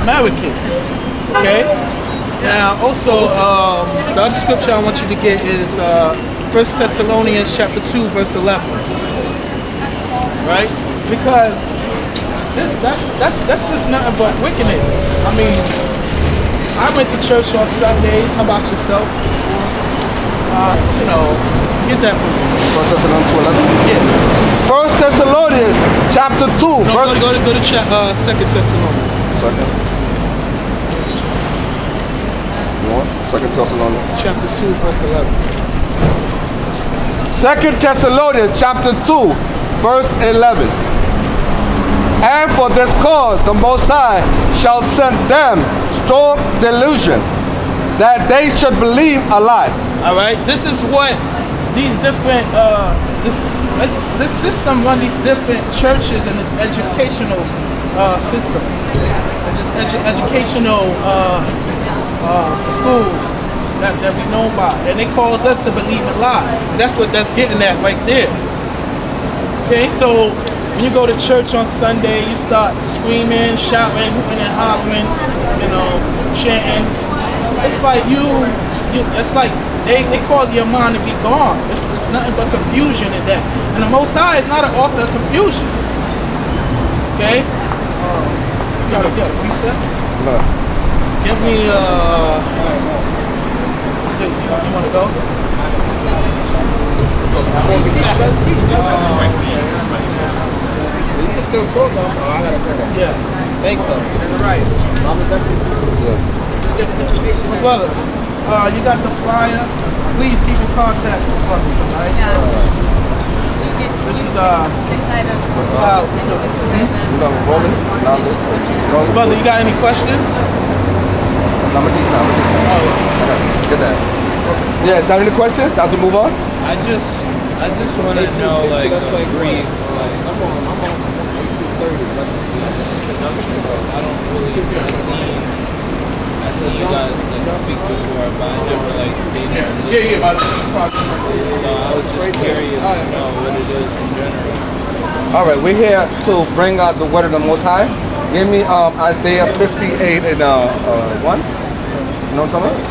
Americans. Okay? Now, also, the other scripture I want you to get is 1 Thessalonians chapter 2, verse 11. Right? Because that's just nothing but wickedness. I mean, I went to church on Sundays. How about yourself? You know, get that from me. 1 Thessalonians 2:11? Yeah. 1 Thessalonians chapter 2. No, go to 2 Thessalonians. Second. 2 Thessalonians. Chapter 2, verse 11. 2 Thessalonians chapter 2, verse 11. And for this cause the Most High shall send them strong delusion, that they should believe a lie. All right, this is what these different this system run these different churches and this educational system, and just educational schools that we know about, and it calls us to believe in lies. That's what that's getting at right there. Okay, so when you go to church on Sunday, you start screaming, shouting, hooping and hollering, you know, chanting. It's like it's like they cause your mind to be gone. It's nothing but confusion in that. And the Most High is not an author of confusion. Okay? You got a preset? No. Give me you want to go? You can still talk though. Oh, I gotta go. Yeah. Thanks though. You're right. Yeah. Brother, you got the flyer. Please keep in contact with us, alright? Yeah. This is 6 items. Brother, you got any questions? I'm gonna teach now. Okay, get that. Yeah, is there any questions as we move on? I just want to know, like, that's like brief, I'm on 1830. So I don't really I see you guys like speak before, but I never like stayed there. Yeah. So I was just curious to know what it is in general. All right, we're here to bring out the word of the Most High. Give me Isaiah 58 and 1. You know what I'm talking about?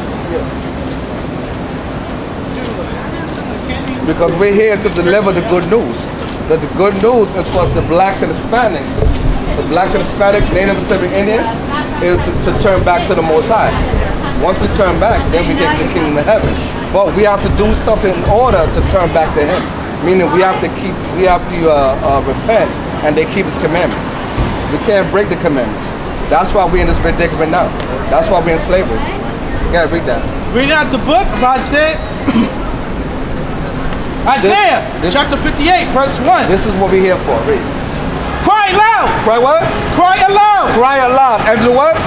Because we're here to deliver the good news. That the good news is for the blacks and Hispanics. The blacks and Hispanic, Native Pacific Indians, is to turn back to the Most High. Once we turn back, then we get to the kingdom of heaven. But we have to do something in order to turn back to Him. Meaning we have to repent and they keep His commandments. We can't break the commandments. That's why we're in this predicament now. That's why we're in slavery. You gotta read that. Read out the book of Isaiah. Chapter 58, verse 1. This is what we're here for. Read. Cry loud. Cry what? Cry aloud. Cry aloud. And do what?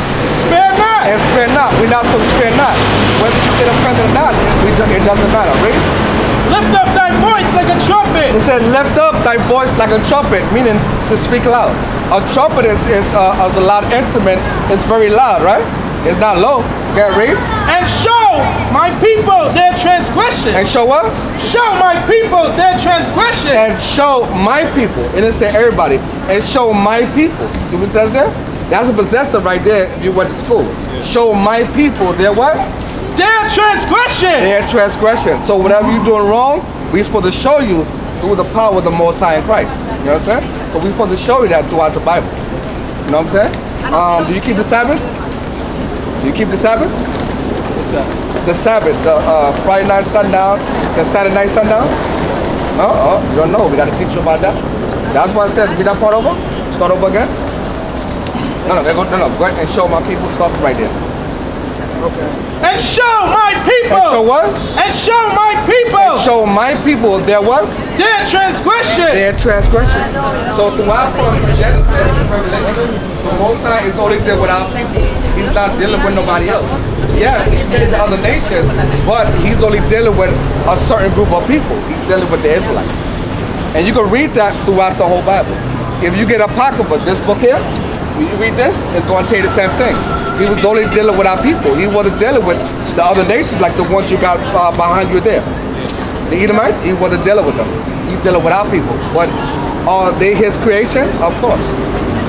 Spare not. And spare not. We're not supposed to spare not. Whether you get offended or not, it doesn't matter. Read. Lift up thy voice like a trumpet. It said, lift up thy voice like a trumpet, meaning to speak loud. A trumpet is a loud instrument. It's very loud, right? It's not low. Can I read? And show my people their transgression. And show what? Show my people their transgression. And show my people. It didn't say everybody. And show my people. See what it says there? That's a possessor right there if you went to school. Yeah. Show my people their what? Their transgression. Their transgression. So whatever you're doing wrong, we're supposed to show you through the power of the Most High in Christ. You know what I'm saying? So we're supposed to show you that throughout the Bible. You know what I'm saying? Do you keep the Sabbath? Do you keep the Sabbath? What's that? The Sabbath, the Friday night sundown, the Saturday night sundown? No, you don't know. We got to teach you about that. That's why it says, read that part over. Start over again. No. Go ahead and show my people stuff right there. Okay. And show my people. And show what? And show my people. And show my people their what? Their transgression. Their transgression. So throughout from Genesis to Revelation, the Most High is only there with our people. He's not dealing with nobody else. Yes, he's dealing with other nations, but he's only dealing with a certain group of people. He's dealing with the Israelites. And you can read that throughout the whole Bible. If you get Apocrypha, this book here, when you read this, it's going to tell you the same thing. He was only dealing with our people. He wasn't dealing with the other nations like the ones you got behind you there. The Edomites, he wasn't dealing with them. He's dealing with our people. But are they his creation? Of course.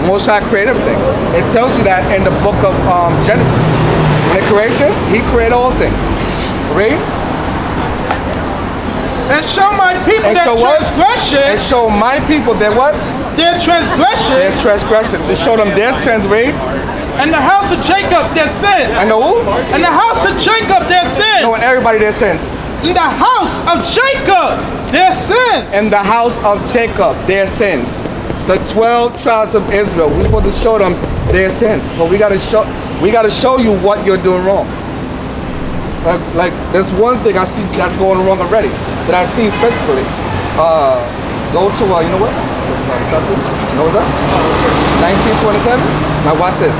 Most High created everything. It tells you that in the book of Genesis. When the creation, he created all things. Read. And show my people And their show what? transgression. And show my people their what? Their transgression. Their transgression. To show them their sins. Read. And the house of Jacob their sins. And the who? And the house of Jacob their sins. Showing everybody their sins. In the house of Jacob their sins. In the house of Jacob their sins. The 12 tribes of Israel. We're supposed to show them their sins. So we gotta show you what you're doing wrong. Like there's one thing I see that's going wrong already that I see physically. Go to you know what? You know what's that? 1927. Now watch this.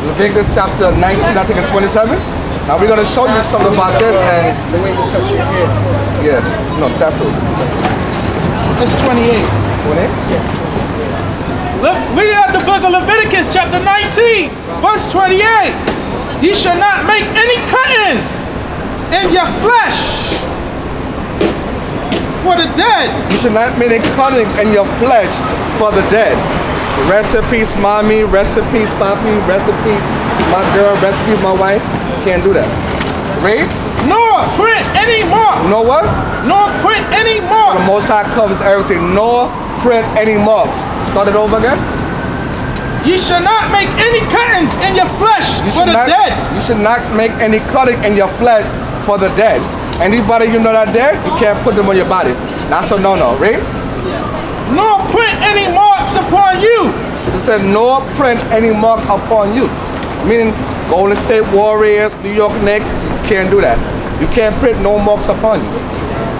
Leviticus chapter 19, I think it's 27. Now we're gonna show you something about this and The way you cut your hair. yeah, no, chapter. It's 28. 28? Yeah. Look, read it at the book of Leviticus chapter 19, verse 28. Ye shall not make any cuttings in your flesh for the dead. You should not make any cutting in your flesh for the dead. Rest in peace, mommy. Rest in peace, papi. Rest in peace, my girl. Rest in peace, my wife. Can't do that. Read. Nor print any marks. You know what? Nor print any The marks. Most High covers everything. Nor print any marks. Start it over again. Ye shall not make any cuttings in your flesh for the dead. You should not make any cutting in your flesh for the dead. Anybody you know that dead, you can't put them on your body. That's a no-no. Read. Nor print any marks upon you. It said, nor print any mark upon you. Meaning, Golden State Warriors, New York Knicks, you can't do that. You can't print no marks upon you.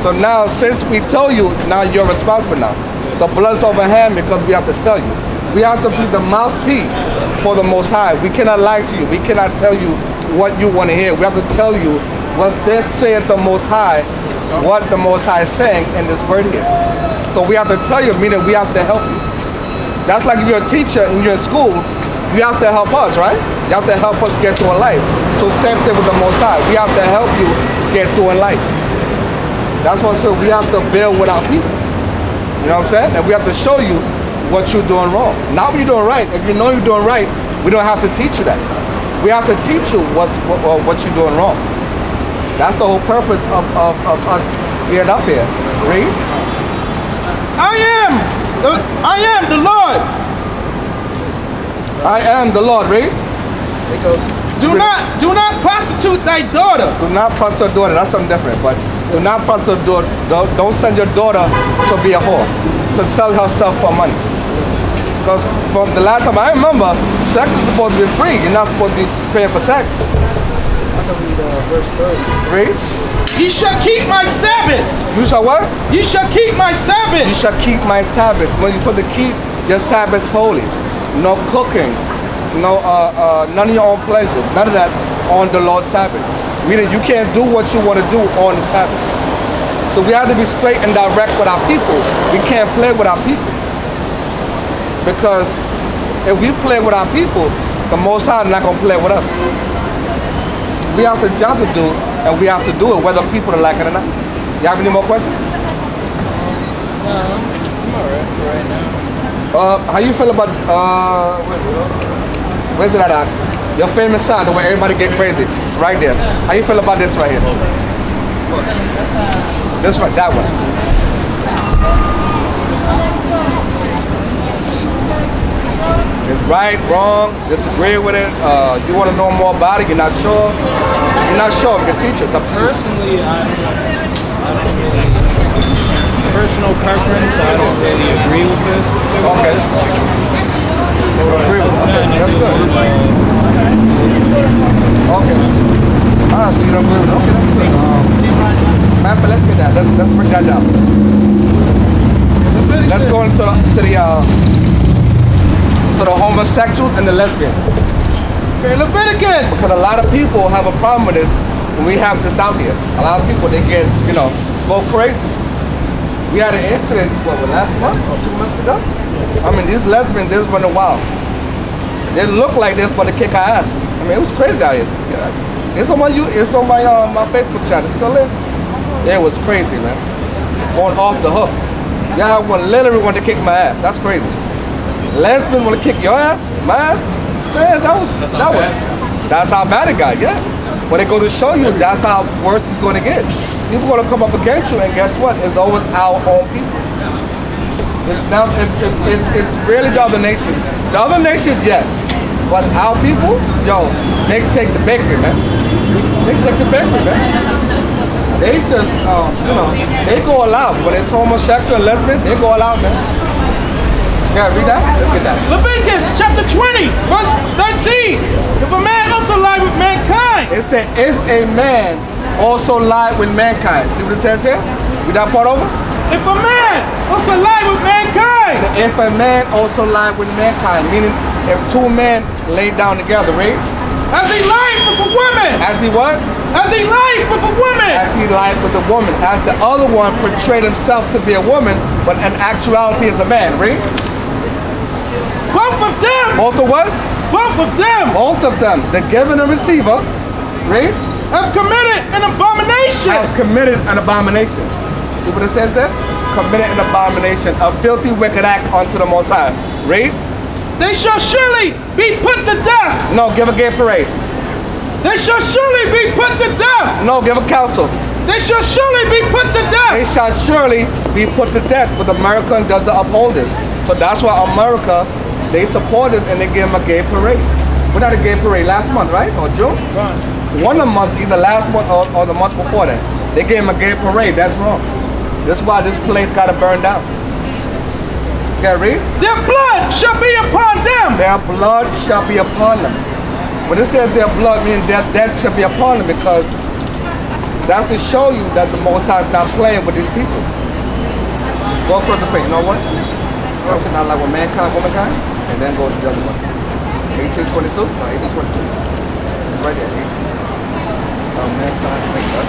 So now, since we told you, now you're responsible now. The blood's overhand because we have to tell you. We have to be the mouthpiece for the Most High. We cannot lie to you. We cannot tell you what you want to hear. We have to tell you what they say at the Most High, what the Most High is saying in this word here. So we have to tell you, meaning we have to help you. That's like if you're a teacher and you're in school, you have to help us, right? You have to help us get through in life. So same thing with the Most High. We have to help you get through in life. That's what so we have to build with our people. You know what I'm saying? And we have to show you what you're doing wrong. Not what you're doing right. If you know you're doing right, we don't have to teach you that. We have to teach you what you're doing wrong. That's the whole purpose of us being up here. Read. I am the Lord. I am the Lord. Read. It goes. Do not prostitute thy daughter. Do not prostitute your daughter. That's something different. But do not prostitute your daughter. Don't send your daughter to be a whore, to sell herself for money. Because from the last time I remember, sex is supposed to be free. You're not supposed to be paying for sex. I can read verse 30. Read. Ye shall keep my Sabbaths. You shall what? Ye shall keep my You Sabbaths. shall keep my Sabbath. When you put to keep your Sabbath holy. No cooking. No none of your own pleasure. None of that on the Lord's Sabbath. Meaning you can't do what you want to do on the Sabbath. So we have to be straight and direct with our people. We can't play with our people. Because if we play with our people, the Most High is not going to play with us. We have the job to do, and we have to do it whether people are like it or not. You have any more questions? No, I'm alright for right now. How you feel about, where's it at? Your famous song, the way everybody get crazy. Right there. How you feel about this right here? This right, that one. It's right, wrong, disagree with it. You want to know more about it, you're not sure. You're not sure, you can teach us. Up to you. Personally, I don't really, personal preference, I don't really agree with it. Okay. You don't agree with it. Okay, that's good. Okay. So you don't agree with it. Okay, that's good. Man, but let's get that. Let's break that down. Let's go into the homosexuals and the lesbians. Okay, Leviticus. Because a lot of people have a problem with this when we have this out here. A lot of people, they get, go crazy. We had an incident, last month or 2 months ago? I mean, these lesbians, they was running wild. They look like they was about to kick our ass. I mean, it was crazy out here. Yeah. It's on my my Facebook chat. It's still in. It was crazy, man. Going off the hook. Y'all literally want to kick my ass. That's crazy. Lesbians want to kick your ass? My ass? Man, that's how bad it got, yeah. But it goes to show you that's how worse it's going to get. People are going to come up against you, and guess what? It's always our own people. It's really the other nations. The other nations, yes. But our people, yo, they take the bakery, man. They take the bakery, man. They just, you know, they go all out. When it's homosexual and lesbian, they go all out, man. Yeah, read that? Let's get that. Leviticus chapter 20, verse 13. If a man also lie with mankind. It said, if a man also lie with mankind. See what it says here? Read that part over. If a man also lie with mankind. If a man also lie with mankind, meaning if two men lay down together, right? As he lied with a woman. As he what? As he lied with a woman. As he lied with a woman. As the other one portrayed himself to be a woman, but in actuality is a man, right? Both of them. Both of what? Both of them. Both of them. The giver and the receiver, right? Have committed an abomination. Have committed an abomination. See what it says there? Committed an abomination, a filthy, wicked act unto the Most High. Read. They shall surely be put to death. No, give a gay parade. They shall surely be put to death. No, give a counsel. They shall surely be put to death. They shall surely be put to death, but America doesn't uphold this. So that's why America, they support it and they give them a gay parade. We had a gay parade last month, right? Or June? Right. One of the months, either last month or the month before that. They gave them a gay parade. That's wrong. That's why this place got to burn down. Okay, read. Their blood shall be upon them. Their blood shall be upon them. When it says their blood, means their death shall be upon them, because that's to show you that the Most High is not playing with these people. Go across the page. You know what? You should not like with mankind, womankind, and then go to the other one. 1822? No, 1822. Right there. Mankind, womankind.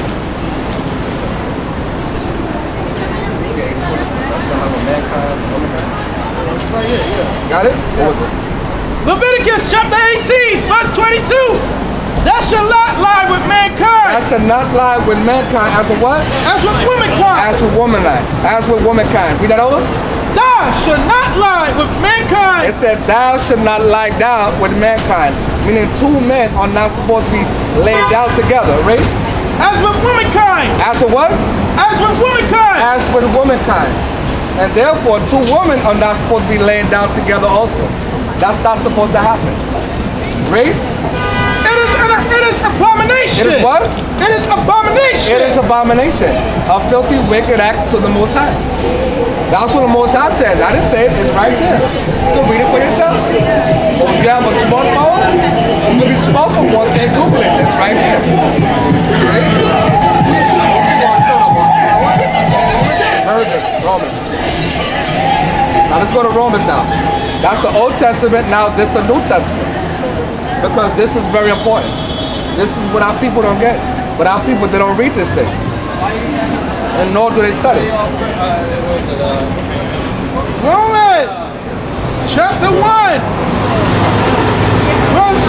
Okay, 1822. That's not like with mankind, womankind. It's right here, yeah. Got it? What was it? Leviticus chapter 18, verse 22. Thou shalt not lie with mankind. Thou shalt not lie with mankind as with what? As with womankind. As with womankind. As with womankind. Read that over. Thou shalt not lie with mankind. It said thou shalt not lie down with mankind. Meaning two men are not supposed to be laid down together, right? As with womankind. As with what? As with womankind. As with womankind. And therefore two women are not supposed to be laying down together also. That's not supposed to happen. Right? It is abomination. It is what? It is abomination. It is abomination. A filthy, wicked act to the Most High. That's what the Most High says. I didn't say it. It's right there. You can read it for yourself. Or if you have a smartphone, you can be smartphone once and Google it. It's right here. Romans. Now let's go to Romans now. That's the Old Testament. Now this is the New Testament. Because this is very important. This is what our people don't get. But our people, they don't read this thing. And nor do they study. Romans chapter 1, verse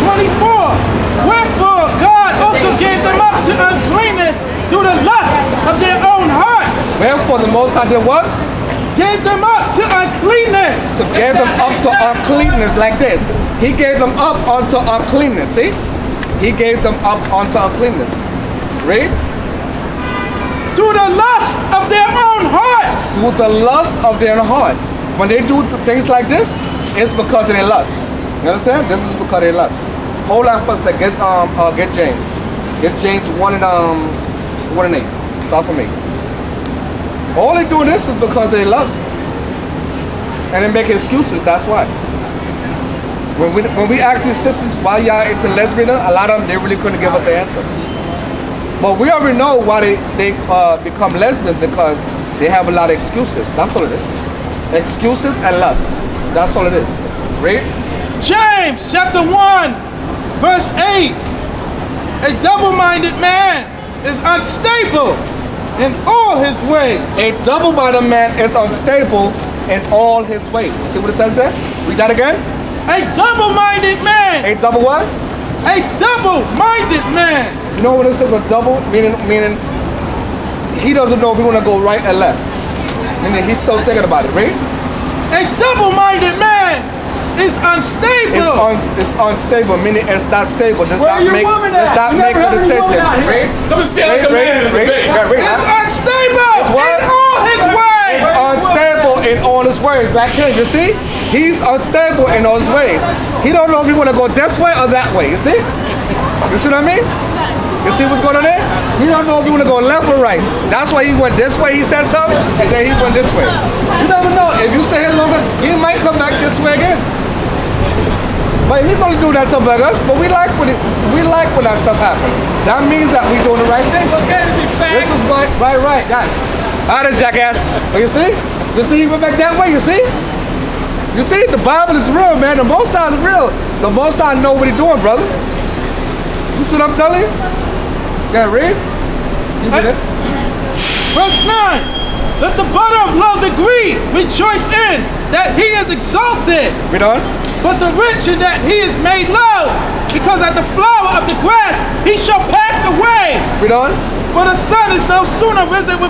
24. Wherefore God also gave them up to uncleanness through the lust of their own hearts. Wherefore the Most High did what? Gave them up to uncleanness. To give them up to uncleanness like this. He gave them up unto uncleanness. See? He gave them up unto uncleanness. Read. Through the lust of their own hearts. Through the lust of their own heart. When they do things like this, it's because of their lust. You understand? This is because of their lust. Hold on for a second. Get James. Get James 1 and 8. Start for me. All they do this is because they lust. And they make excuses, that's why. When we ask these sisters why y'all into lesbianism, a lot of them, they really couldn't give us an answer. But we already know why they become lesbians, because they have a lot of excuses. That's all it is. Excuses and lust. That's all it is. Read. James chapter 1, verse 8. A double-minded man is unstable in all his ways. A double-minded man is unstable in all his ways. See what it says there? Read that again. A double-minded man. A double what? A double-minded man. You know what it says? A double meaning he doesn't know if we want to go right or left. Meaning he's still thinking about it, right? A double-minded man is unstable. It's unstable, meaning it's not stable. Does Where not your make woman does at? not You make never the heard of your woman decision. out here? Right? Come and stand like a man in the debate. It's unstable what? in all his ways. It's unstable in all his ways. Black King, you see? He's unstable in all his ways. He don't know if he want to go this way or that way. You see? You see what I mean? You see what's going on there? He don't know if he want to go left or right. That's why he went this way. He said something, and then he went this way. You never know. If you stay here longer, he might come back this way again. But he's gonna do that to us. But we like when that stuff happens. That means that we doing the right thing. This is right. Guys. All right, jackass. You see? You see? He went back that way. You see? You see? The Bible is real, man. The Most High is real. The Most High know what he's doing, brother. You see what I'm telling you? Yeah, read. You get it? Verse 9. Let the butter of love agree, rejoice in that he is exalted. Read on. But the rich in that he is made low, because at the flower of the grass he shall pass away. Read on. For the sun is no sooner risen with a